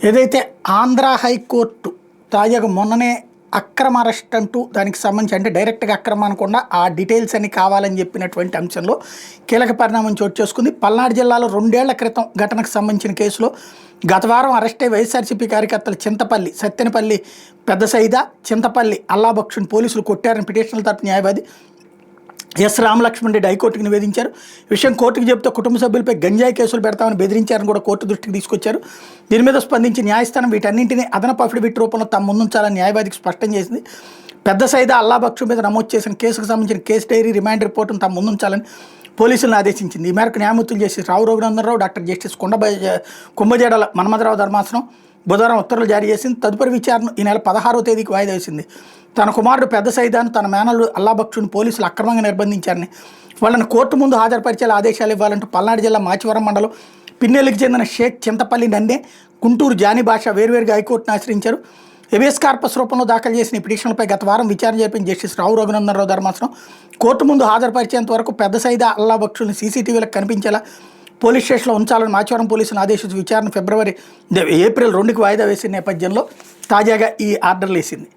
ఏదైతే ఆంధ్ర హైకోర్టు తాజాగా మొన్ననే అక్రమ అరెస్ట్ అంటూ దానికి సంబంధించి అంటే డైరెక్ట్గా అక్రమం అనకుండా ఆ డీటెయిల్స్ అన్ని కావాలని చెప్పినటువంటి అంశంలో కీలక పరిణామం చోటు చేసుకుంది. పల్నాడు జిల్లాలో 2 ఏళ్ల క్రితం ఘటనకు సంబంధించిన కేసులో గత వారం అరెస్ట్ అయ్యి వైఎస్ఆర్సీపీ కార్యకర్తలు చింతపల్లి సత్తెనపల్లి పెద్ద సైదా చింతపల్లి అల్లాబక్షుని పోలీసులు కొట్టారని పిటిషనల్ తరపు న్యాయవాది ఎస్ రామలక్ష్మణ్ రెడ్డి హైకోర్టుకు నివేదించారు. విషయం కోర్టుకు చెబుతూ కుటుంబ సభ్యులపై గంజాయి కేసులు పెడతామని బెదిరించారని కూడా కోర్టు దృష్టికి తీసుకొచ్చారు. దీని మీద స్పందించి న్యాయస్థానం వీటన్నింటినీ అదనపు అఫిడవిట్ రూపంలో తమ ముందుంచాలని న్యాయవాదికి స్పష్టం చేసింది. పెద్ద సైదా అల్లాబక్షు మీద నమోదు చేసిన కేసుకు సంబంధించిన కేసు డైరీ రిమాండ్ రిపోర్టును తమ ముందుంచాలని పోలీసులను ఆదేశించింది. ఈ మేరకు న్యాయమూర్తులు జస్టిస్ రావు రఘునందనరావు, డాక్టర్ జస్టిస్ కుంభజేడల మన్మథరావు ధర్మాసనం బుధవారం ఉత్తర్వులు జారీ చేసింది. తదుపరి విచారణ ఈ నెల 16వ తేదీకి వాయిదా వేసింది. తన కుమారుడు పెద్ద సైదాను తన మేనల్లుడు అల్లాబక్షుని పోలీసులు అక్రమంగా నిర్బంధించారని వాళ్ళని కోర్టు ముందు హాజరుపరిచేలా ఆదేశాలు ఇవ్వాలంటూ పల్నాడు జిల్లా మాచివరం మండలం పిన్నెల్లికి చెందిన షేక్ చింతపల్లి నన్నే, గుంటూరు జానీ భాష వేర్వేరుగా హైకోర్టును ఆశ్రయించారు. హెబియస్ కార్పస్ రూపంలో దాఖలు చేసిన ఈ పిటిషన్లపై గత వారం విచారణ జరిపిన జస్టిస్ రావు రఘునందనరావు ధర్మాసనం కోర్టు ముందు హాజరుపరిచేంత వరకు పెద్ద సైదా అల్లాబక్షుని సీసీటీవీలకు కనిపించేలా పోలీస్ స్టేషన్లో ఉంచాలని మాచివరం పోలీసులను ఆదేశించి విచారణ ఏప్రిల్ 2కి వాయిదా వేసిన నేపథ్యంలో తాజాగా ఈ ఆర్డర్లు వేసింది.